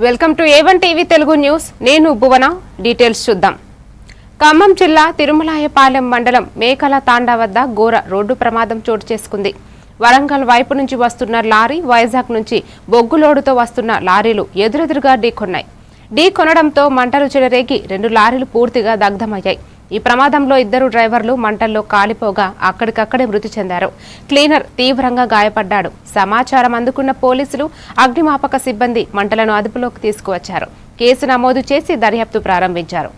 Welcome to A1 TV Telugu news. నేను భువన. Details చూద్దాం. ఖమ్మం జిల్లా తిరుమలాయపాలెం మండలం మేకల తాండా వద్ద ఘోర రోడ్డు ప్రమాదం చోటు చేసుకుంది. వరంగల్ వైపు నుంచి వస్తున్న లారీ, వైజాగ్ నుంచి బొగ్గులోడుతో వస్తున్న లారీలు ఎదురెదురుగా ఢీకొన్నాయి. ఢీకొనడంతో మంటలు చెలరేగి 2 లారీలు పూర్తిగా దగ్ధమయ్యాయి. ఈ ప్రమాదంలో 2 డ్రైవర్లు మంటల్లో కాలిపోగా అక్కడికక్కడే మృతి చెందారు. క్లీనర్ తీవ్రంగా గాయపడ్డాడు. సమాచారం అందుకున్న పోలీసులు, అగ్నిమాపక సిబ్బంది మంటలను అదుపులోకి తీసుకువచ్చారు. కేసు నమోదు చేసి దర్యాప్తు ప్రారంభించారు.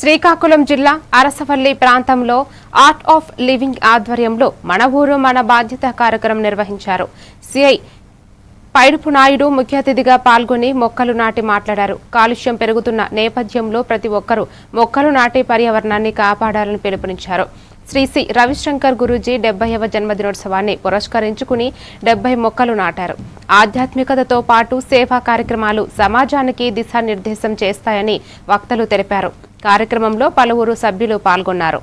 శ్రీకాకుళం జిల్లా అరసవల్లి ప్రాంతంలో ఆర్ట్ ఆఫ్ లివింగ్ ఆధ్వర్యంలో మన ఊరు మన బాధ్యత కార్యక్రమం నిర్వహించారు. సిఐ పైడుపు నాయుడు ముఖ్య అతిథిగా పాల్గొని మొక్కలు నాటి మాట్లాడారు. కాలుష్యం పెరుగుతున్న నేపథ్యంలో ప్రతి ఒక్కరూ మొక్కలు నాటి పర్యావరణాన్ని కాపాడాలని పిలుపునిచ్చారు. శ్రీ సి రవిశంకర్ గురూజీ 70వ జన్మదినోత్సవాన్ని పురస్కరించుకుని 70 మొక్కలు నాటారు. ఆధ్యాత్మికతతో పాటు సేవా కార్యక్రమాలు సమాజానికి దిశానిర్దేశం చేస్తాయని వక్తలు తెలిపారు. కార్యక్రమంలో పలువురు సభ్యులు పాల్గొన్నారు.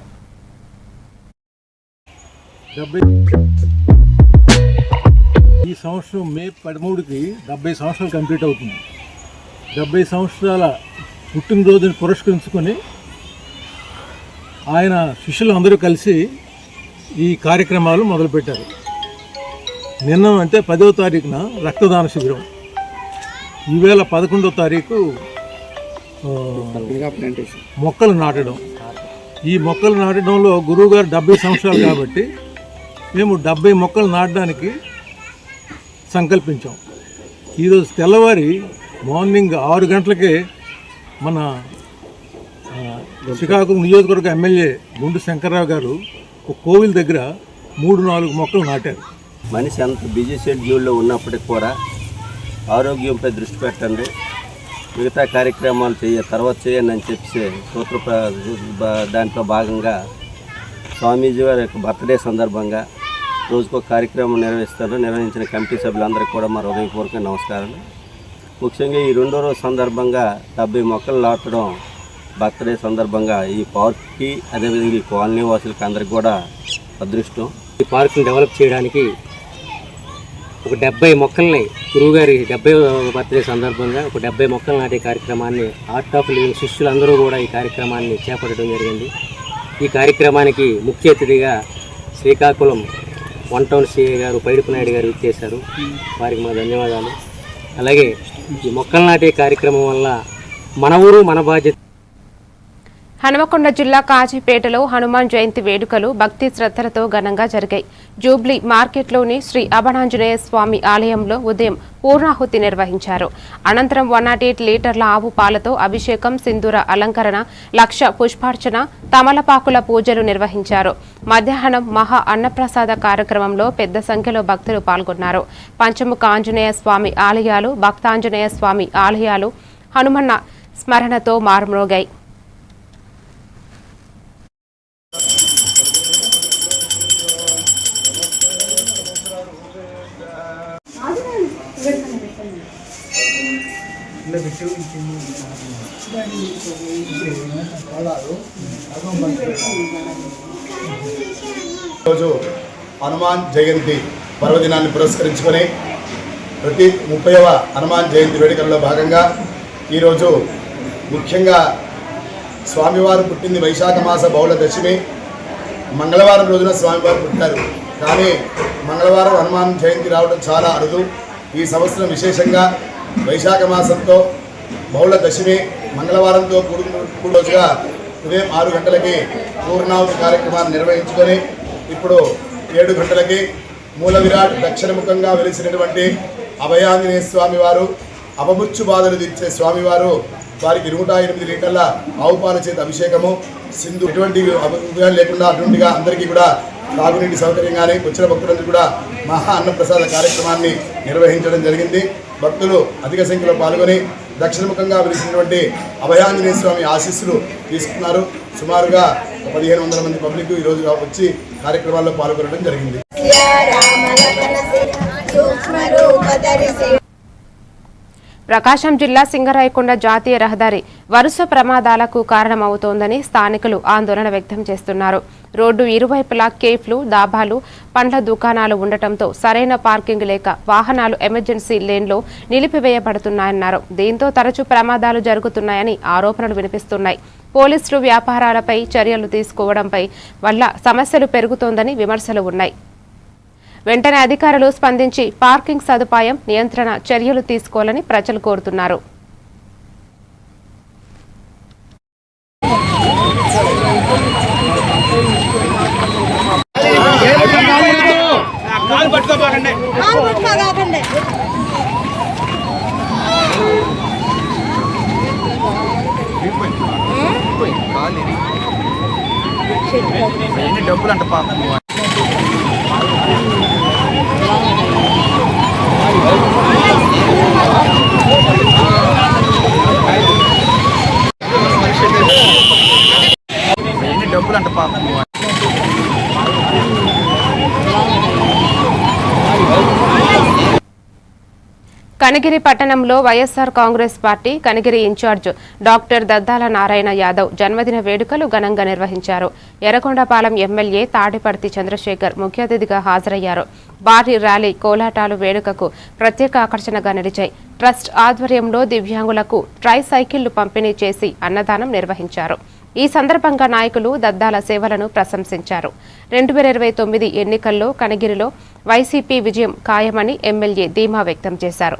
ఈ సంవత్సరం మే 13కి 70 సంవత్సరాలు కంప్లీట్ అవుతుంది. 70 సంవత్సరాల పుట్టినరోజుని పురస్కరించుకొని ఆయన శిష్యులు అందరూ కలిసి ఈ కార్యక్రమాలు మొదలుపెట్టారు. నిన్న అంటే 10వ తారీఖున రక్తదాన శిబిరం, ఈవేళ 11వ తారీఖు మొక్కలు నాటడం. ఈ మొక్కలు నాటడంలో గురువుగారు 70 సంవత్సరాలు కాబట్టి మేము 70 మొక్కలు నాటడానికి సంకల్పించాం. ఈరోజు తెల్లవారి మార్నింగ్ 6 గంటలకే మన శ్రీకాకుళం నియోజకవర్గ ఎమ్మెల్యే గుండు శంకర్రావు గారు ఒక కోవిల్ దగ్గర 3-4 మొక్కలు నాటారు. మనిషి అంత బిజీ షెడ్యూల్లో ఉన్నప్పటికి కూడా ఆరోగ్యంపై దృష్టి పెట్టండి, మిగతా కార్యక్రమాలు తర్వాత చేయండి అని చెప్పి దాంట్లో భాగంగా స్వామీజీ వారి యొక్క బర్త్డే సందర్భంగా రోజుకో కార్యక్రమం నిర్వహించిన కమిటీ సభ్యులందరికీ కూడా మా హృదయపూర్వక నమస్కారాలు. ముఖ్యంగా ఈ 2వ రోజు సందర్భంగా 70 మొక్కలు నాటడం బర్త్డే సందర్భంగా ఈ పార్క్కి, అదేవిధంగా ఈ కాలనీ వాసులకి అందరికి కూడా అదృష్టం. ఈ పార్క్ని డెవలప్ చేయడానికి ఒక 70 మొక్కల్ని గురువుగారి 70వ బర్త్డే సందర్భంగా ఒక 70 మొక్కలు నాటే కార్యక్రమాన్ని ఆర్ట్ ఆఫ్ లివింగ్ శిష్యులందరూ కూడా ఈ కార్యక్రమాన్ని చేపట్టడం జరిగింది. ఈ కార్యక్రమానికి ముఖ్య అతిథిగా శ్రీకాకుళం 1 టౌన్ సిఐ గారు పైడుపు నాయుడు గారు ఇచ్చేశారు. వారికి మా ధన్యవాదాలు. అలాగే ఈ మొక్కలు నాటే కార్యక్రమం వల్ల మన ఊరు మన బాధ్యత. హనుమకొండ జిల్లా కాజీపేటలో హనుమాన్ జయంతి వేడుకలు భక్తి శ్రద్ధలతో ఘనంగా జరిగాయి. జూబ్లీ మార్కెట్లోని శ్రీ అభణాంజనేయ స్వామి ఆలయంలో ఉదయం పూర్ణాహుతి నిర్వహించారు. అనంతరం 108 లీటర్ల ఆవు పాలతో అభిషేకం, సింధూర అలంకరణ, 1,00,000 పుష్పార్చన, తమలపాకుల పూజలు నిర్వహించారు. మధ్యాహ్నం మహా అన్నప్రసాద కార్యక్రమంలో పెద్ద సంఖ్యలో భక్తులు పాల్గొన్నారు. పంచముఖ ఆంజనేయ స్వామి ఆలయాలు, భక్తాంజనేయ స్వామి ఆలయాలు హనుమన్న స్మరణతో మారుమ్రోగాయి. రోజు హనుమాన్ జయంతి పర్వదినాన్ని పురస్కరించుకొని ప్రతి 30వ హనుమాన్ జయంతి వేడుకల్లో భాగంగా ఈరోజు ముఖ్యంగా స్వామివారు పుట్టింది వైశాఖ మాస బహుళ దశమి, మంగళవారం రోజున స్వామివారు పుట్టారు. కానీ మంగళవారం హనుమాన్ జయంతి రావడం చాలా అరుదు. ఈ సంవత్సరం విశేషంగా వైశాఖ మాసంతో బహుళ దశమి మంగళవారంతో కూడిన రోజుగా ఉదయం 6 గంటలకి పూర్ణావతి కార్యక్రమాన్ని నిర్వహించుకొని ఇప్పుడు 7 గంటలకి మూల విరాట్ దక్షిణముఖంగా వెలిసినటువంటి అభయాంజనేయ స్వామి వారు, అపముచ్చు బాధలు తీర్చే స్వామివారు, వారికి 108 లీటర్ల ఆవు పాల చేత అభిషేకము, సింధు ఎటువంటి ఉపయోగం లేకుండా అటువంటిగా అందరికీ కూడా తాగునీటి సౌకర్యం కానీ వచ్చిన భక్తులందరూ కూడా మహా అన్నప్రసాద కార్యక్రమాన్ని నిర్వహించడం జరిగింది. భక్తులు అధిక సంఖ్యలో పాల్గొని దక్షిణముఖంగా వెలిసినటువంటి అభయాంజనేయ స్వామి ఆశీస్సులు తీసుకున్నారు. సుమారుగా 1500 మంది పబ్లిక్ ఈరోజు వచ్చి కార్యక్రమాల్లో పాల్గొనడం జరిగింది. ప్రకాశం జిల్లా సింగరాయకొండ జాతీయ రహదారి వరుస ప్రమాదాలకు కారణమవుతోందని స్థానికులు ఆందోళన వ్యక్తం చేస్తున్నారు. రోడ్డు ఇరువైపులా కేఫ్లు, దాబాలు, పండ్ల దుకాణాలు ఉండటంతో సరైన పార్కింగ్ లేక వాహనాలు ఎమర్జెన్సీ లేన్లో నిలిపివేయబడుతున్నాయన్నారు. దీంతో తరచూ ప్రమాదాలు జరుగుతున్నాయని ఆరోపణలు వినిపిస్తున్నాయి. పోలీసులు వ్యాపారాలపై చర్యలు తీసుకోవడంపై వల్ల సమస్యలు పెరుగుతోందని విమర్శలు ఉన్నాయి. వెంటనే అధికారులు స్పందించి పార్కింగ్ సదుపాయం, నియంత్రణ చర్యలు తీసుకోవాలని ప్రజలు కోరుతున్నారు. డబ్బులు అంట పాపం. డబ్బులు అంట పాపం. కనిగిరి పట్టణంలో YSR Congress party Kanigiri incharge doctor Daddala Narayana Yadav జన్మదిన వేడుకలు ఘనంగా నిర్వహించారు. ఎర్రగొండపాలెం ఎమ్మెల్యే తాడిపర్తి చంద్రశేఖర్ ముఖ్య అతిథిగా హాజరయ్యారు. భారీ ర్యాలీ, కోలాటాలు వేడుకకు ప్రత్యేక ఆకర్షణగా నిలిచాయి. ట్రస్ట్ ఆధ్వర్యంలో దివ్యాంగులకు ట్రై సైకిళ్లు పంపిణీ చేసి అన్నదానం నిర్వహించారు. ఈ సందర్భంగా నాయకులు దద్దాల సేవలను ప్రశంసించారు. 2029 ఎన్నికల్లో కనిగిరిలో వైసీపీ విజయం ఖాయమని ఎమ్మెల్యే ధీమా వ్యక్తం చేశారు.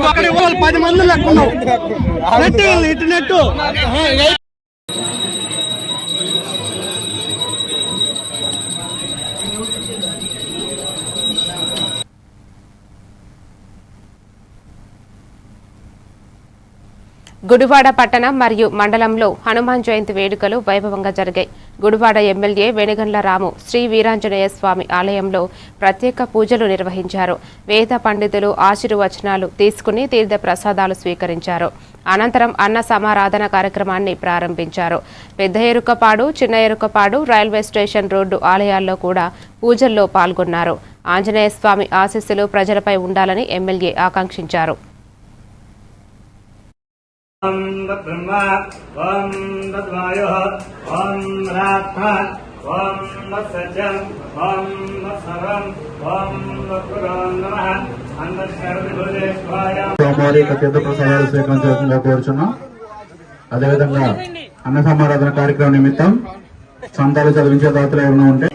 అక్కడ 10 మంది లెక్కున్నావు నెట్ గుడివాడ పట్టణం మరియు మండలంలో హనుమాన్ జయంతి వేడుకలు వైభవంగా జరిగాయి. గుడివాడ ఎమ్మెల్యే వెనుగండ్ల రాము శ్రీ వీరాంజనేయ స్వామి ఆలయంలో ప్రత్యేక పూజలు నిర్వహించారు. వేద పండితులు ఆశీర్వచనాలు తీసుకుని తీర్థ ప్రసాదాలు స్వీకరించారు. అనంతరం అన్న సమారాధన కార్యక్రమాన్ని ప్రారంభించారు. పెద్ద ఎరుకపాడు, చిన్న ఎరుకపాడు, రైల్వే స్టేషన్ రోడ్డు ఆలయాల్లో కూడా పూజల్లో పాల్గొన్నారు. ఆంజనేయ స్వామి ఆశీస్సులు ప్రజలపై ఉండాలని ఎమ్మెల్యే ఆకాంక్షించారు. ఓం బ్రహ్మ ఓం వాయు ఓం రాత్మ ఓం సత్యం ఓం సర్వం ఓం నమః సోమవారి తీర్థ ప్రసాదాలు స్వీకరించాల్సిందిగా కోరుచున్నాం. అదేవిధంగా అన్న సమారాధన కార్యక్రమం నిమిత్తం సంతాలు చదివించే దాతలు ఎవరైనా ఉంటే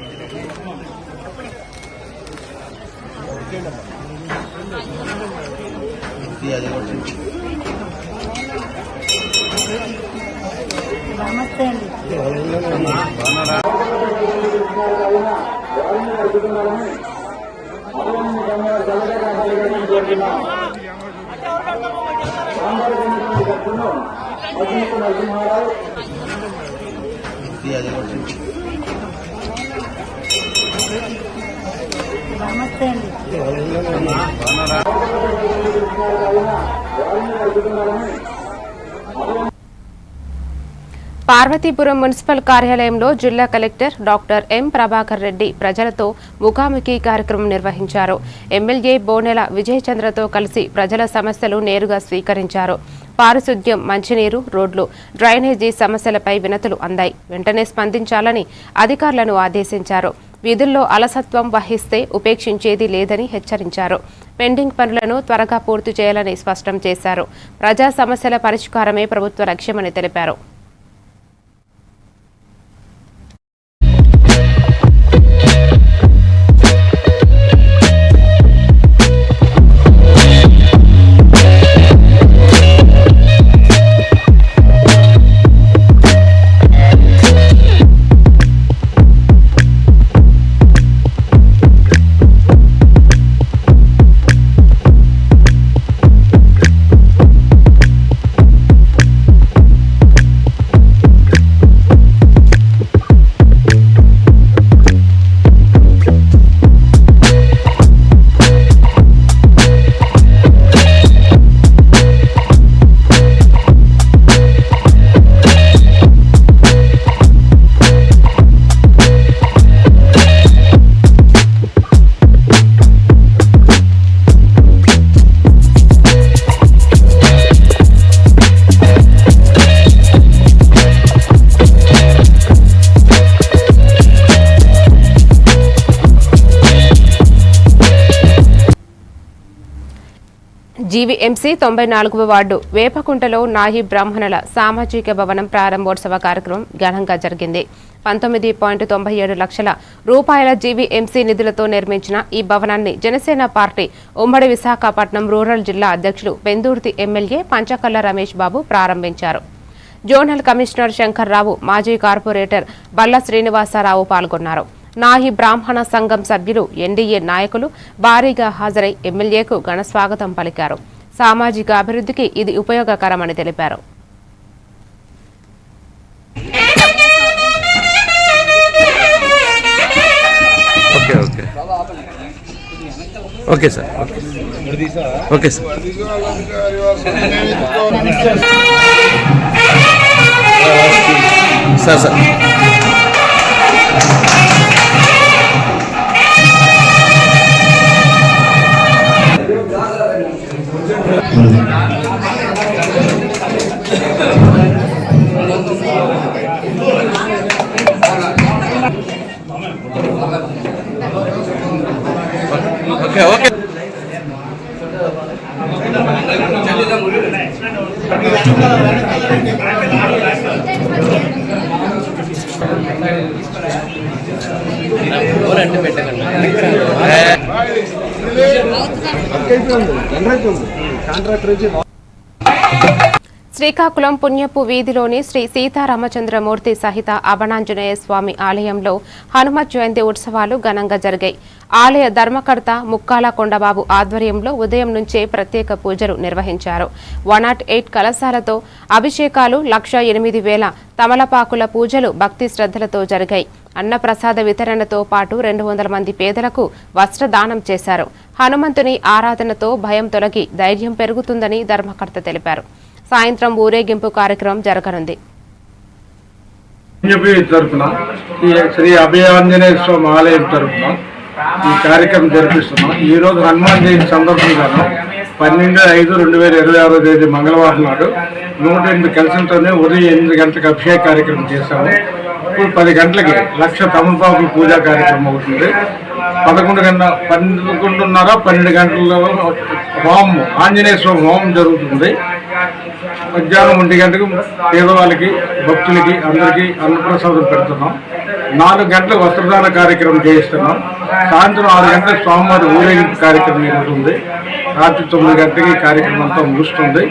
నమస్తే అండి. నమస్తే అండి. పార్వతీపురం మున్సిపల్ కార్యాలయంలో జిల్లా collector doctor M Prabhakar Reddy ప్రజలతో ముఖాముఖి కార్యక్రమం నిర్వహించారు. ఎమ్మెల్యే బోనెల విజయచంద్రతో కలిసి ప్రజల సమస్యలు నేరుగా స్వీకరించారు. పారిశుద్ధ్యం, మంచినీరు, రోడ్లు, డ్రైనేజీ సమస్యలపై వినతులు అందాయి. వెంటనే స్పందించాలని అధికారులను ఆదేశించారు. విధుల్లో అలసత్వం వహిస్తే ఉపేక్షించేది లేదని హెచ్చరించారు. పెండింగ్ పనులను త్వరగా పూర్తి చేయాలని స్పష్టం చేశారు. ప్రజా సమస్యల పరిష్కారమే ప్రభుత్వ లక్ష్యమని తెలిపారు. జీవీఎంసీ 94వ వార్డు వేపకుంటలో నాయి బ్రాహ్మణుల సామాజిక భవనం ప్రారంభోత్సవ కార్యక్రమం ఘనంగా జరిగింది. 19.97 లక్షల రూపాయల జీవీఎంసీ నిధులతో నిర్మించిన ఈ భవనాన్ని జనసేన పార్టీ ఉమ్మడి విశాఖపట్నం రూరల్ జిల్లా అధ్యక్షులు పెందుర్తి ఎమ్మెల్యే పంచకల్ల రమేష్ బాబు ప్రారంభించారు. జోనల్ కమిషనర్ శంకర్రావు, మాజీ కార్పొరేటర్ బల్ల శ్రీనివాసరావు పాల్గొన్నారు. నాయి బ్రాహ్మణ సంఘం సభ్యులు, ఎన్డీఏ నాయకులు భారీగా హాజరై ఎమ్మెల్యేకు ఘన స్వాగతం పలికారు. సామాజిక అభివృద్ధికి ఇది ఉపయోగకరమని తెలిపారు. Okay sir, okay sir. Sir sir okay okay. Srikakulam పుణ్యపు వీధిలోని శ్రీ సీతారామచంద్రమూర్తి సహిత అభనాంజనేయ స్వామి ఆలయంలో హనుమత్ జయంతి ఉత్సవాలు ఘనంగా జరిగాయి. ఆలయ ధర్మకర్త ముక్కాల కొండబాబు ఆధ్వర్యంలో ఉదయం నుంచే ప్రత్యేక పూజలు నిర్వహించారు. 108 కలశాలతో అభిషేకాలు, 1,08,000 తమలపాకుల పూజలు భక్తి శ్రద్ధలతో జరిగాయి. అన్నప్రసాద వితరణతో పాటు 200 మంది పేదలకు వస్త్రదానం చేశారు. హనుమంతుని ఆరాధనతో భయం తొలగి ధైర్యం పెరుగుతుందని ధర్మకర్త తెలిపారు. సాయంత్రం ఊరేగింపు కార్యక్రమం జరగనుంది. తరపున ఈ శ్రీ అభయాంజనేయ స్వామి ఆలయం తరపున ఈ కార్యక్రమం జరిపిస్తున్నాం. ఈ రోజు హనుమాన్ జయంతి సందర్భంగాను 12/5/2026 తేదీ మంగళవారం నాడు 108 కలశంతోనే ఉదయం 8 గంటలకు అభిషేక కార్యక్రమం చేశాము. ఇప్పుడు 10 గంటలకి 1,00,000 తమలపాకుల పూజా కార్యక్రమం అవుతుంది. 11:30-12 గంటల్లో హోమం, ఆంజనేయ స్వామి హోమం జరుగుతుంది. మధ్యాహ్నం 1 గంటకు పేదవాళ్ళకి, భక్తులకి అందరికీ అన్నప్రసాదం పెడుతున్నాం. 4 గంటలకు వస్త్రదాన కార్యక్రమం చేయిస్తున్నాం. సాయంత్రం 6 గంటలకు స్వామివారి ఊరేగింపు కార్యక్రమం జరుగుతుంది. రాత్రి 9 గంటలకి కార్యక్రమం అంతా ముగుస్తుంది.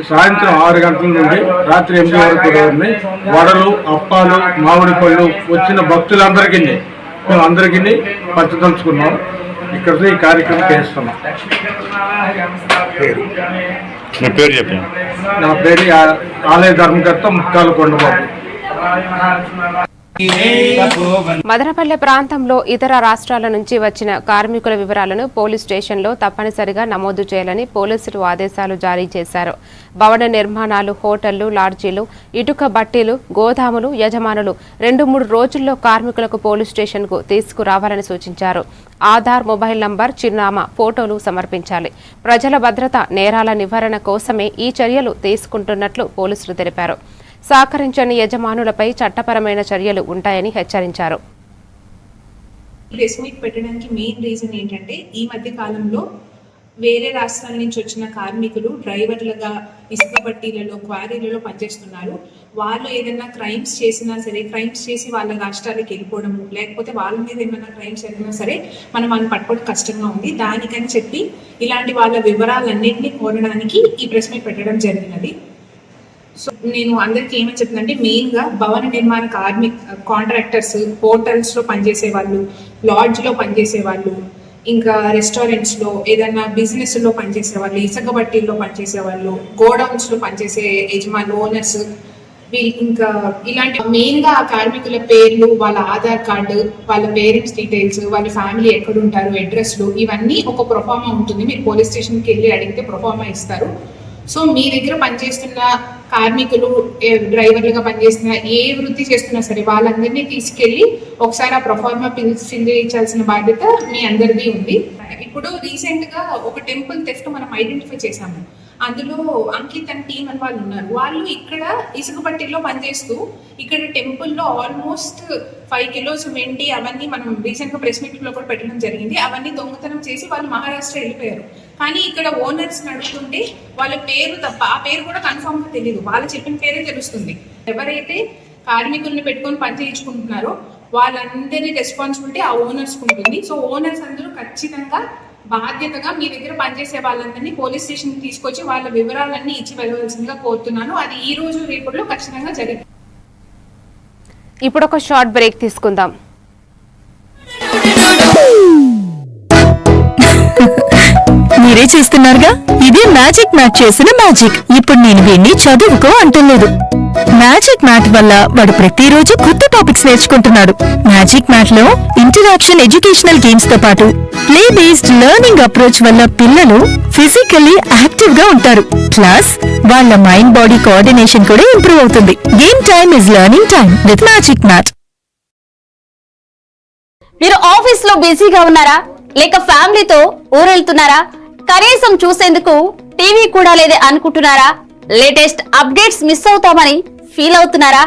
సాయంత్రం 6 గంటల నుండి రాత్రి 8 వరకు వడలు, అప్పాలు, మామిడి పళ్ళు వచ్చిన భక్తులందరికీ మేము అందరికీ పంచదలుచుకున్నాం. ఇక్కడ ఈ కార్యక్రమం చేస్తున్నాం. మీ పేరు చెప్పండి. నా పేరు ఆలయ ధర్మకర్త ముత్తాల కొండబాబు. మదనపల్లె ప్రాంతంలో ఇతర రాష్ట్రాల నుంచి వచ్చిన కార్మికుల వివరాలను పోలీస్ స్టేషన్లో తప్పనిసరిగా నమోదు చేయాలని పోలీసులు ఆదేశాలు జారీ చేశారు. భవన నిర్మాణాలు, హోటళ్లు, లాడ్జీలు, ఇటుక బట్టీలు, గోదాములు యజమానులు 2-3 రోజుల్లో కార్మికులకు పోలీస్ స్టేషన్కు తీసుకురావాలని సూచించారు. ఆధార్, మొబైల్ నంబర్, చిరునామా, ఫోటోలు సమర్పించాలి. ప్రజల భద్రత, నేరాల నివారణ కోసమే ఈ చర్యలు తీసుకుంటున్నట్లు పోలీసులు తెలిపారు. సహకరించని యజమానులపై చట్టపరమైన చర్యలు ఉంటాయని హెచ్చరించారు. ప్రెస్ మీట్ పెట్టడానికి మెయిన్ రీజన్ ఏంటంటే ఈ మధ్య కాలంలో వేరే రాష్ట్రాల నుంచి వచ్చిన కార్మికులు డ్రైవర్లుగా ఇసుక బట్టీలలో, క్వారీలలో పనిచేస్తున్నారు. వాళ్ళు ఏదైనా క్రైమ్స్ చేసినా సరే, క్రైమ్స్ చేసి వాళ్ళ రాష్ట్రాలకు వెళ్ళిపోవడము, లేకపోతే వాళ్ళ మీద ఏమైనా క్రైమ్స్ జరిగినా సరే మనం పట్టుకోవడం కష్టంగా ఉంది. దానికని చెప్పి ఇలాంటి వాళ్ళ వివరాలన్నింటినీ కోరడానికి ఈ ప్రెస్ మీట్ పెట్టడం జరిగినది. సో నేను అందరికీ ఏమని చెప్తుందంటే, మెయిన్గా భవన నిర్మాణ కాంట్రాక్టర్స్, హోటల్స్లో పనిచేసే వాళ్ళు, లాడ్జ్లో పనిచేసే వాళ్ళు, ఇంకా రెస్టారెంట్స్లో, ఏదైనా బిజినెస్లో పనిచేసే వాళ్ళు, ఇసుక బట్టీల్లో పనిచేసే వాళ్ళు, గోడౌన్స్లో పనిచేసే యజమానులు, ఓనర్స్, ఇంకా ఇలాంటి మెయిన్గా ఆ కార్మికుల పేర్లు, వాళ్ళ ఆధార్ కార్డు, వాళ్ళ పేరెంట్స్ డీటెయిల్స్, వాళ్ళ ఫ్యామిలీ ఎక్కడుంటారు, అడ్రస్లు, ఇవన్నీ ఒక ప్రొఫార్మా ఉంటుంది. మీరు పోలీస్ స్టేషన్కి వెళ్ళి అడిగితే ప్రొఫార్మా ఇస్తారు. సో మీ దగ్గర పనిచేస్తున్న కార్మికులు, డ్రైవర్లుగా పనిచేస్తున్న, ఏ వృత్తి చేస్తున్నా సరే వాళ్ళందరినీ తీసుకెళ్లి ఒకసారి ఆ ప్రొఫార్మా ఫిల్ చేయించాల్సిన బాధ్యత మీ అందరిది ఉంది. ఇప్పుడు రీసెంట్ గా ఒక టెంపుల్ థెఫ్ట్ మనం ఐడెంటిఫై చేశాము. అందులో అంకిత్ అండ్ టీమ్ అని వాళ్ళు ఉన్నారు. వాళ్ళు ఇక్కడ ఇసుక పట్టిలో పనిచేస్తూ ఇక్కడ టెంపుల్లో ఆల్మోస్ట్ 5 కిలోస్ వెండి అవన్నీ మనం రీసెంట్ గా ప్రెస్ మీట్ లో కూడా పెట్టడం జరిగింది. అవన్నీ దొంగతనం చేసి వాళ్ళు మహారాష్ట్ర వెళ్ళిపోయారు. కానీ ఇక్కడ ఓనర్స్ నడుస్తుంటే వాళ్ళ పేరు తప్ప ఆ పేరు కూడా కన్ఫర్మ్ గా తెలియదు. వాళ్ళు చెప్పిన పేరే తెలుస్తుంది. ఎవరైతే కార్మికుల్ని పెట్టుకొని పని చేయించుకుంటున్నారో వాళ్ళందరి రెస్పాన్సిబిలిటీ ఆ ఓనర్స్ ఉంటుంది. సో ఓనర్స్ అందరూ ఖచ్చితంగా బాధ్యతగా మీ దగ్గర పనిచేసే వాళ్ళందరినీ పోలీస్ స్టేషన్ తీసుకొచ్చి వాళ్ళ వివరాలన్నీ ఇచ్చి వెళ్ళవలసిందిగా కోరుతున్నాను. అది ఈ రోజు రేపటిలో ఖచ్చితంగా జరిగింది. ఇప్పుడు ఒక షార్ట్ బ్రేక్ తీసుకుందాం. మీరే చేస్తున్నారుగా, ఇదే మ్యాజిక్ మ్యాట్ చేసిన మ్యాజిక్. ఇప్పుడు నేను వీడిని చదువుకో అంటలేదు. మ్యాజిక్ మ్యాట్ వల్ల వాడు ప్రతిరోజు కొత్త టాపిక్స్ నేర్చుకుంటున్నాడు. మ్యాజిక్ మ్యాట్ లో ఇంటరాక్షన్, ఎడ్యుకేషనల్ గేమ్స్ తో పాటు ప్లే బేస్డ్ లెర్నింగ్ అప్రోచ్ వల్ల పిల్లలు ఫిజికల్లీ యాక్టివ్ గా ఉంటారు. ప్లస్ వాళ్ళ మైండ్ బాడీ కోఆర్డినేషన్ కూడా ఇంప్రూవ్ అవుతుంది. Game time is learning time with Magic Mat. మీరు ఆఫీస్ లో బిజీగా ఉన్నారా, లేక ఫ్యామిలీతో ఊరెళ్తున్నారా, కనీసం చూసేందుకు టీవీ కూడా లేదే అనుకుంటున్నారా, లేటెస్ట్ అప్డేట్స్ మిస్ అవుతామని ఫీల్ అవుతున్నారా?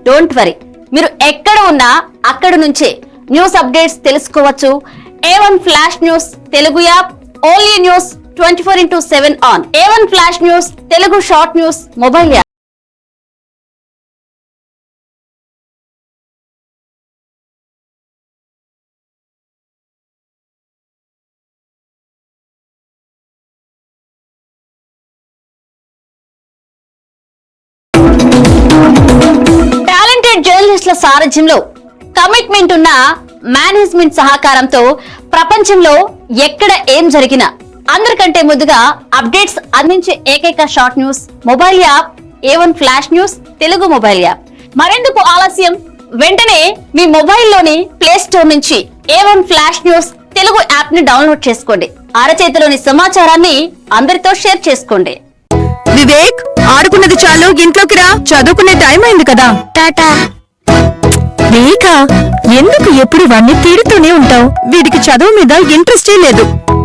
డోంట్ వరీ, మీరు ఎక్కడ ఉన్నా అక్కడ నుంచే న్యూస్ అప్డేట్స్ తెలుసుకోవచ్చు. A1 flash news Telugu app, only news 24/7 on. A1 flash news Telugu short news mobile app. జర్నలిస్టుల సారథ్యంలో కమిట్మెంట్ ఉన్న మేనేజ్మెంట్ సహకారంతో ప్రపంచంలో ఎక్కడ ఏం జరిగినా అందరికంటే ముందుగా అప్డేట్స్ అందించే ఏకైక short news mobile app A1 flash news Telugu mobile app. మరెందుకు ఆలస్యం, వెంటనే మీ మొబైల్లోని ప్లే స్టోర్ నుంచి A1 flash news Telugu app ని డౌన్లోడ్ చేసుకోండి. అరచేతిలోని సమాచారాన్ని అందరితో షేర్ చేసుకోండి. వివేక్, ఆడుకున్నది చాలు, ఇంట్లోకి రా, చదువుకునే టైం అయింది కదా. టాటా. వేక, ఎందుకు ఎప్పుడు వాణ్ణి తిడుతూనే ఉంటావు? వీడికి చదువు మీద ఇంట్రెస్టే లేదు.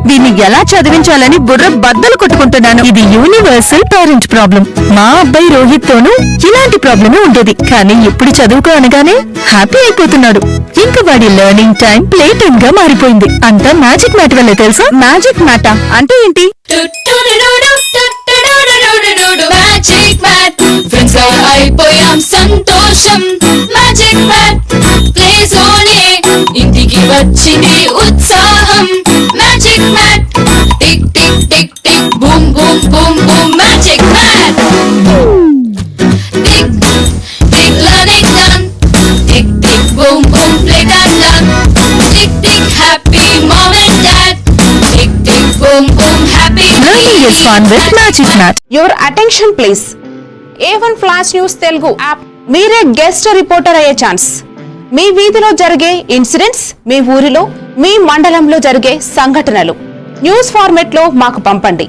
వీడిని ఎలా చదివించాలని బుర్ర బద్దలు కొట్టుకుంటున్నాను. ఇది యూనివర్సల్ పేరెంట్ ప్రాబ్లం. మా అబ్బాయి రోహిత్ తోనూ ఇలాంటి ప్రాబ్లమే ఉండేది, కానీ ఇప్పుడు చదువుకో అనగానే హ్యాపీ అయిపోతున్నాడు. ఇంకా వాడి లెర్నింగ్ టైం ప్లే టైం గా మారిపోయింది. అంతా మ్యాజిక్ మ్యాట్ వల్లే తెలుసా? మ్యాజిక్ మ్యాటా అంటే ఏంటి? మ్యాజిక్ మ్యాట్ ఫ్రెండ్స్ అయిపోయాం సంతోషం. మ్యాజిక్ మ్యాట్ ప్లే జోనే ఇంటికి వచ్చింది ఉత్సాహం. Magic Mat tick tick tick tick boom boom boom boom. Magic Mat tick tick learning done. Tick tick boom boom play time done. Tick tick happy mom and dad. endless fun with Magic Mat. Your attention please. A1 flash news Telugu app. మీరే guest reporter అయ్యే chance. మీ వీధిలో జరిగే incidents, మీ ఊరిలో, మీ మండలంలో జరిగే సంఘటనలు news format లో మాకు పంపండి.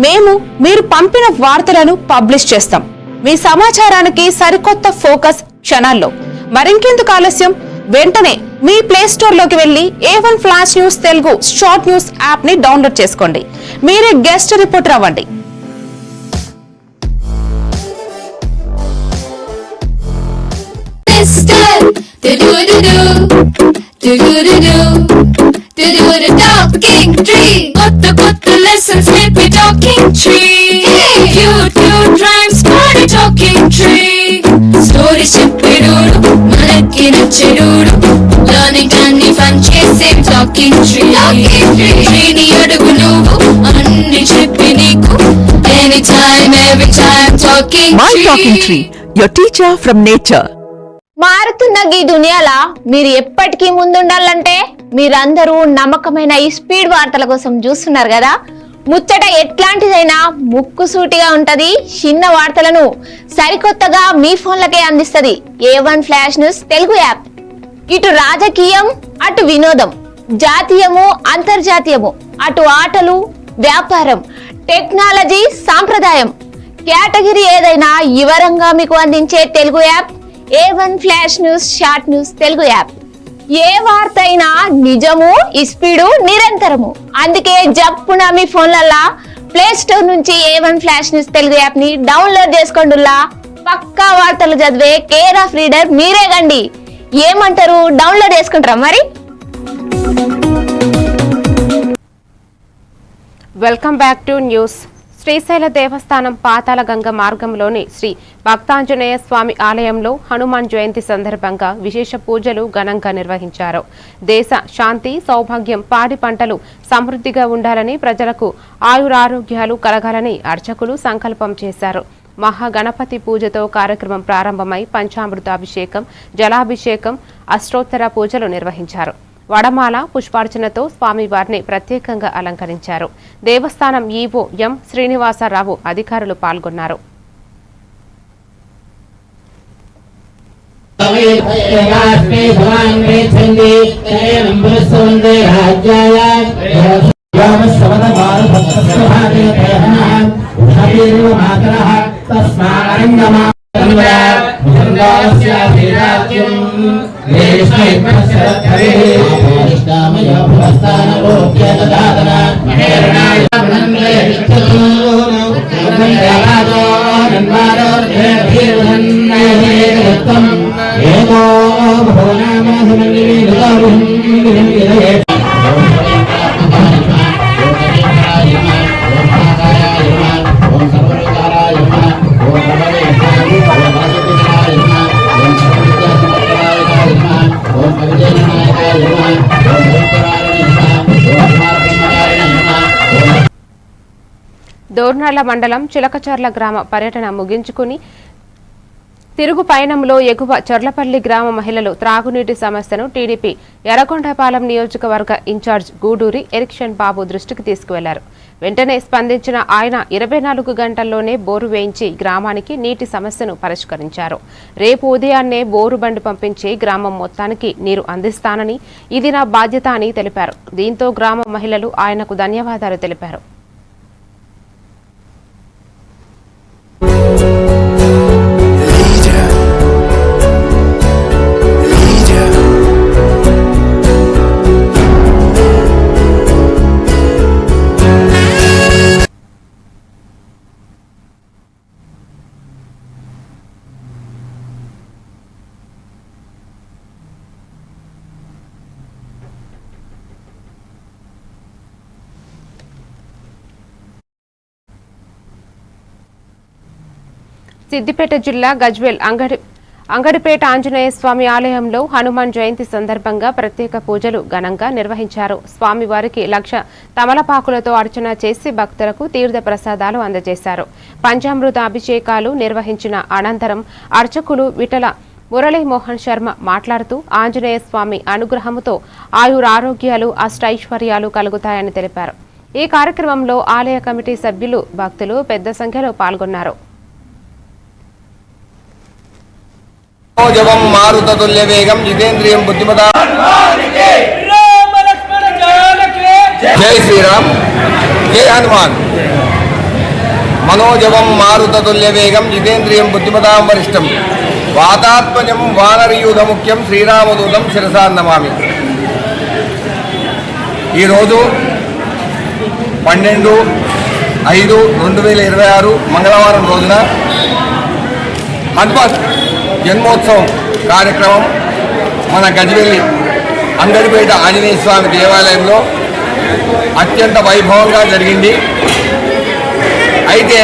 మేము మీరు పంపిన వార్తలను పబ్లిష్ చేస్తాం. మీ సమాచారానికి సరికొత్త ఫోకస్ క్షణాల్లో. మరింకెందుకు ఆలస్యం, వెంటనే మీ ప్లే స్టోర్ లోకి వెళ్లి A1 flash news Telugu short news app ని డౌన్లోడ్ చేసుకోండి. మీరే గెస్ట్ రిపోర్టర్ అవ్వండి. Talking tree. కొత్త lessons నేర్పి talking tree. Cute rhymes పాడి talking tree. Stories చెప్పేడోడు మనకి నచ్చేడోడు. Learning అన్ని fun చేసే talking tree. ట్రీని అడుగు నువ్వు అన్ని చెప్పి నీకు. Anytime every time talking tree. My Talking Tree, your teacher from nature. మారుతున్న ఈ దునియాల మీరు ఎప్పటికీ ముందుండాలంటే మీరందరూ నమ్మకమైన ఈ స్పీడ్ వార్తల కోసం చూస్తున్నారు కదా. ముచ్చట ఎట్లాంటిదైనా ముక్కుసూటిగా ఉంటది. చిన్న వార్తలను సరికొత్తగా మీ ఫోన్లకే అందిస్తది A1 flash news Telugu app. ఇటు రాజకీయం, అటు వినోదం, జాతీయము, అంతర్జాతీయము, అటు ఆటలు, వ్యాపారం, టెక్నాలజీ, సాంప్రదాయం, కేటగిరీ ఏదైనా వివరంగా మీకు అందించే Telugu app A1 flash news short news Telugu app. ఏ వార్త అయినా నిజము, స్పీడు, నిరంతరము. అందుకే జప్పున మీ ఫోన్లల్లా ప్లే స్టోర్ నుంచి A1 flash news Telugu app ని డౌన్లోడ్ చేసుకోండిలా. పక్కా వార్తలు చదివే కేర్ ఆఫ్ రీడర్ మీరే గండి. ఏమంటారు, డౌన్లోడ్ చేసుకుంటారా మరి? Welcome back to news. Srisaila దేవస్థానం పాతాళగంగ మార్గంలోని శ్రీ భక్తాంజనేయ స్వామి ఆలయంలో హనుమాన్ జయంతి సందర్భంగా విశేష పూజలు ఘనంగా నిర్వహించారు. దేశ శాంతి, సౌభాగ్యం, పాడి పంటలు సమృద్ధిగా ఉండాలని, ప్రజలకు ఆయురారోగ్యాలు కలగాలని అర్చకులు సంకల్పం చేశారు. మహాగణపతి పూజతో కార్యక్రమం ప్రారంభమై పంచామృతాభిషేకం, జలాభిషేకం, అష్టోత్తర పూజలు నిర్వహించారు. వడమాల, పుష్పార్చనతో స్వామివారిని ప్రత్యేకంగా అలంకరించారు. దేవస్థానం ఈవో ఎం శ్రీనివాసరావు అధికారులు పాల్గొన్నారు. దోర్నాళ్ల మండలం చిలకచర్ల గ్రామ పర్యటన ముగించుకుని తిరుగు పయనంలో ఎగువ చర్లపల్లి గ్రామ మహిళలు త్రాగునీటి సమస్యను టీడీపీ ఎర్రగొండపాలెం నియోజకవర్గ ఇన్ఛార్జ్ గూడూరి ఎరిక్షన్ బాబు దృష్టికి తీసుకువెళ్లారు. వెంటనే స్పందించిన ఆయన 24 గంటల్లోనే బోరు వేయించి గ్రామానికి నీటి సమస్యను పరిష్కరించారు. రేపు ఉదయాన్నే బోరు బండి పంపించి గ్రామం మొత్తానికి నీరు అందిస్తానని, ఇది నా బాధ్యత అని తెలిపారు. దీంతో గ్రామ మహిళలు ఆయనకు ధన్యవాదాలు తెలిపారు. సిద్దిపేట జిల్లా గజ్వేల్ అంగడిపేట ఆంజనేయ స్వామి ఆలయంలో హనుమాన్ జయంతి సందర్భంగా ప్రత్యేక పూజలు ఘనంగా నిర్వహించారు. స్వామివారికి 1,00,000 తమలపాకులతో అర్చన చేసి భక్తులకు తీర్థ ప్రసాదాలు అందజేశారు. పంచామృత అభిషేకాలు నిర్వహించిన అనంతరం అర్చకులు విఠల మురళీమోహన్ శర్మ మాట్లాడుతూ ఆంజనేయ స్వామి అనుగ్రహంతో ఆయురారోగ్యాలు, అష్టైశ్వర్యాలు కలుగుతాయని తెలిపారు. ఈ కార్యక్రమంలో ఆలయ కమిటీ సభ్యులు, భక్తులు పెద్ద సంఖ్యలో పాల్గొన్నారు. మారుతతుల్య వేగం జితేంద్రియం బుద్ధిమతా జై శ్రీరామ్ జై హనుమాన్. మనోజవం మారుతతుల్య వేగం జితేంద్రియం బుద్ధిమతాం వరిష్టం వాతాత్మజం వానరయూధ ముఖ్యం శ్రీరామదూతం శిరసా నమామి. ఈరోజు 12/5/2026 మంగళవారం రోజున హనుమత్ జన్మోత్సవం కార్యక్రమం మన గజవెల్లి అంగడిపేట ఆంజనేయ స్వామి దేవాలయంలో అత్యంత వైభవంగా జరిగింది. అయితే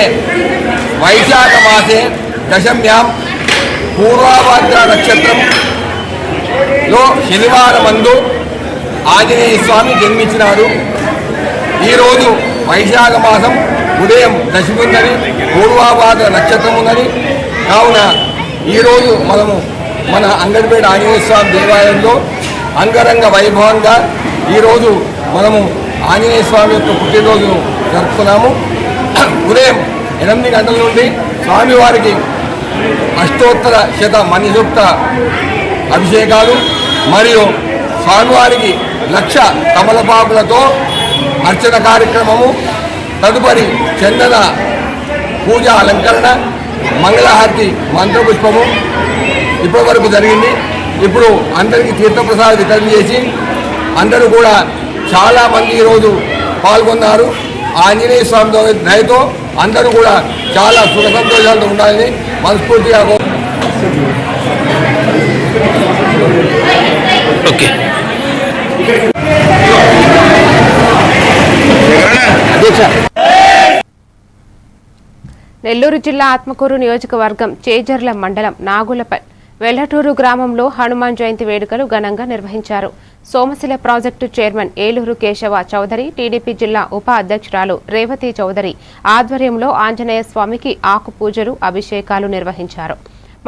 వైశాఖ మాసే దశమ్యాం పూర్వాభాద్ర నక్షత్రంలో శనివారం మందు ఆంజనేయ స్వామి జన్మించినాడు. ఈరోజు వైశాఖ మాసం ఉదయం దశమి ఉన్నది, పూర్వాభాద్ర నక్షత్రం ఉన్నది. కావున ఈరోజు మనము మన అంగడిపేట ఆంజనేయ స్వామి దేవాలయంలో అంగరంగ వైభవంగా ఈరోజు మనము ఆంజనేయ స్వామి యొక్క పుట్టినరోజును జరుపుకున్నాము. ఉదయం 8 గంటల నుండి స్వామివారికి అష్టోత్తర శత మణిసూక్త అభిషేకాలు మరియు స్వామివారికి 1,00,000 తమలపాకులతో అర్చన కార్యక్రమము, తదుపరి చందన పూజ అలంకరణ, మంగళహారతి మంత్రపుష్పము ఇప్పటి వరకు జరిగింది. ఇప్పుడు అందరికీ తీర్థప్రసాద వితరణ చేసి అందరూ కూడా చాలామంది ఈరోజు పాల్గొన్నారు. ఆంజనేయ స్వామి దయతో అందరూ కూడా చాలా సుఖ సంతోషాలతో ఉండాలని మనస్ఫూర్తిగా నెల్లూరు జిల్లా ఆత్మకూరు నియోజకవర్గం చేజర్ల మండలం నాగులపై వెల్లటూరు గ్రామంలో హనుమాన్ జయంతి వేడుకలు ఘనంగా నిర్వహించారు. Somasila project chairman Eluru Kesava Chowdary, TDP జిల్లా ఉప అధ్యక్షురాలు రేవతి చౌదరి ఆధ్వర్యంలో ఆంజనేయ స్వామికి ఆకు పూజలు, అభిషేకాలు నిర్వహించారు.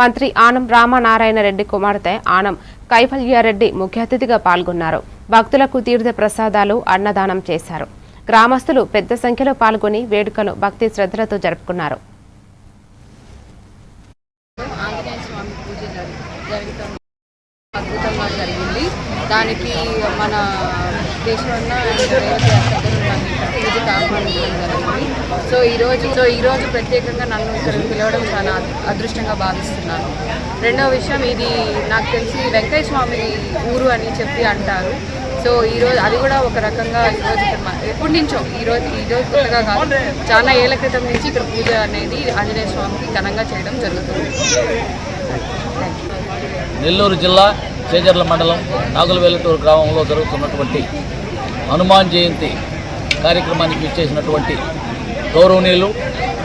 మంత్రి ఆనం రామనారాయణ రెడ్డి కుమార్తె ఆనం కైవల్యారెడ్డి ముఖ్య అతిథిగా పాల్గొన్నారు. భక్తులకు తీర్థ ప్రసాదాలు, అన్నదానం చేశారు. గ్రామస్తులు పెద్ద సంఖ్యలో పాల్గొని వేడుకను భక్తి శ్రద్ధలతో జరుపుకున్నారు. అద్భుతంగా జరిగింది. దానికి మన దేశంలో పూజకు ఆహ్వానించడం జరిగింది. సో ఈరోజు ప్రత్యేకంగా నన్ను ఇక్కడ పిలవడం చాలా అదృష్టంగా భావిస్తున్నాను. రెండవ విషయం, ఇది నాకు తెలిసి వెంకయ్య స్వామి ఊరు అని చెప్పి అంటారు. సో ఈరోజు అది కూడా ఒక రకంగా ఈరోజు ఎప్పటి నుంచో ఈరోజు కొత్తగా కాదు, చాలా ఏళ్ల క్రితం నుంచి ఇక్కడ పూజ అనేది ఆంజనేయ స్వామికి ఘనంగా చేయడం జరుగుతుంది. నెల్లూరు జిల్లా చేజర్ల మండలం నాగులవేలటూరు గ్రామంలో జరుగుతున్నటువంటి హనుమాన్ జయంతి కార్యక్రమానికి ఇచ్చేసినటువంటి గౌరవనీయులు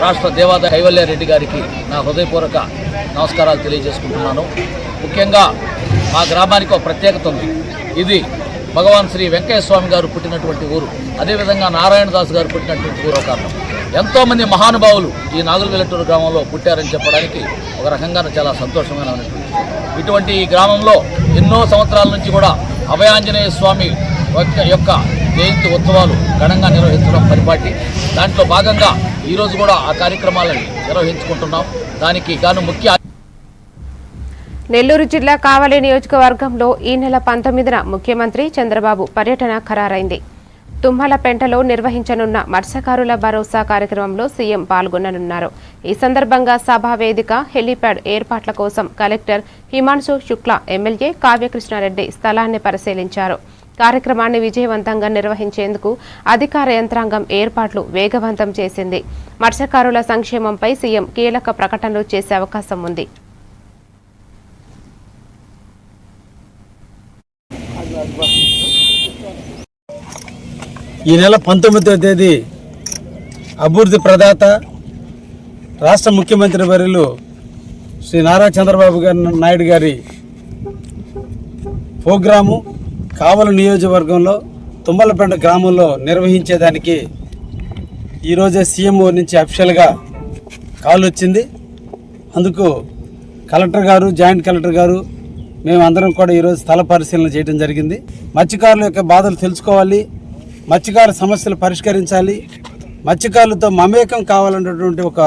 రాష్ట్ర దేవాదాయ కైవల్యారెడ్డి గారికి నా హృదయపూర్వక నమస్కారాలు తెలియజేసుకుంటున్నాను. ముఖ్యంగా మా గ్రామానికి ఒక ప్రత్యేకత ఉంది. ఇది భగవాన్ శ్రీ వెంకయ్య స్వామి గారు పుట్టినటువంటి ఊరు, అదేవిధంగా నారాయణదాస్ గారు పుట్టినటువంటి ఊరు కారణం. ఎంతోమంది మహానుభావులు ఈ నాగులవేలటూరు గ్రామంలో పుట్టారని చెప్పడానికి ఒక రకంగా చాలా సంతోషమైన ఇటువంటి ఈ గ్రామంలో ఎన్నో సంవత్సరాల నుంచి కూడా అభయాంజనేయ స్వామి యొక్క జయంతి ఉత్సవాలు ఘనంగా నిర్వహించడం పరిపాటి. దాంట్లో భాగంగా ఈరోజు కూడా ఆ కార్యక్రమాలను నిర్వహించుకుంటున్నాం. దానికి గాను ముఖ్య నెల్లూరు జిల్లా కావలి నియోజకవర్గంలో ఈ నెల 19న ముఖ్యమంత్రి చంద్రబాబు పర్యటన ఖరారైంది. తుమ్మలపెంటలో నిర్వహించనున్న మత్స్యకారుల భరోసా కార్యక్రమంలో సీఎం పాల్గొననున్నారు. ఈ సందర్భంగా సభా వేదిక, హెలీప్యాడ్ ఏర్పాట్ల కోసం కలెక్టర్ హిమాంశు శుక్లా, ఎమ్మెల్యే కావ్యకృష్ణారెడ్డి స్థలాన్ని పరిశీలించారు. కార్యక్రమాన్ని విజయవంతంగా నిర్వహించేందుకు అధికార యంత్రాంగం ఏర్పాట్లు వేగవంతం చేసింది. మత్స్యకారుల సంక్షేమంపై సీఎం కీలక ప్రకటనలు చేసే అవకాశం ఉంది. ఈ నెల 19వ తేదీ అభివృద్ధి ప్రదాత రాష్ట్ర ముఖ్యమంత్రి వర్యులు శ్రీ నారా చంద్రబాబు నాయుడు గారి ప్రోగ్రాము కావలి నియోజకవర్గంలో తుమ్మలపెంట గ్రామంలో నిర్వహించేదానికి ఈరోజే సీఎంఓ నుంచి అఫిషియల్గా కాల్ వచ్చింది. అందుకు కలెక్టర్ గారు, జాయింట్ కలెక్టర్ గారు, మేమందరం కూడా ఈరోజు స్థల పరిశీలన చేయడం జరిగింది. మత్స్యకారుల యొక్క బాధలు తెలుసుకోవాలి, మత్స్యకారుల సమస్యలు పరిష్కరించాలి, మత్స్యకారులతో మమేకం కావాలన్నటువంటి ఒక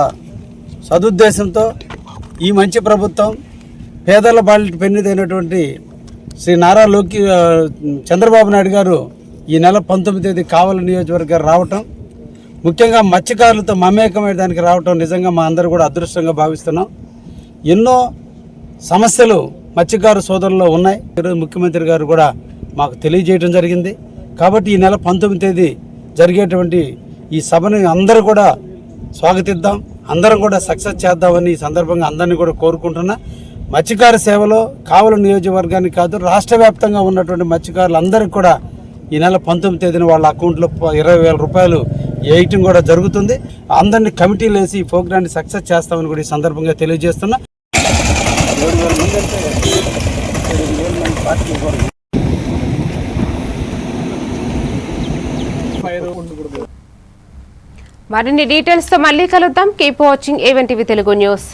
సదుద్దేశంతో ఈ మంచి ప్రభుత్వం పేదల బాలిట పెన్నిదైనటువంటి శ్రీ నారా చంద్రబాబు నాయుడు గారు ఈ నెల 19వ తేదీ కావలి నియోజకవర్గానికి రావటం, ముఖ్యంగా మత్స్యకారులతో మమేకమయ్యడానికి రావటం నిజంగా మా అందరూ కూడా అదృష్టంగా భావిస్తున్నాం. ఎన్నో సమస్యలు మత్స్యకారు సోదరుల్లో ఉన్నాయి. ఈరోజు ముఖ్యమంత్రి గారు కూడా మాకు తెలియజేయడం జరిగింది. కాబట్టి ఈ నెల 19వ తేదీ జరిగేటువంటి ఈ సభని అందరూ కూడా స్వాగతిద్దాం, అందరం కూడా సక్సెస్ చేద్దామని ఈ సందర్భంగా అందరినీ కూడా కోరుకుంటున్నా. మత్స్యకార సేవలో కావలి నియోజకవర్గానికి కాదు, రాష్ట్ర వ్యాప్తంగా ఉన్నటువంటి మత్స్యకారులందరికీ కూడా ఈ నెల 19వ తేదీన వాళ్ళ అకౌంట్లో 20,000 రూపాయలు వేయటం కూడా జరుగుతుంది. అందరినీ కమిటీలు వేసి ఈ ప్రోగ్రాన్ని సక్సెస్ చేస్తామని కూడా ఈ సందర్భంగా తెలియజేస్తున్నా. మరిన్ని డీటెయిల్స్ తో మళ్ళీ కలుద్దాం. Keep watching AVN TV Telugu news.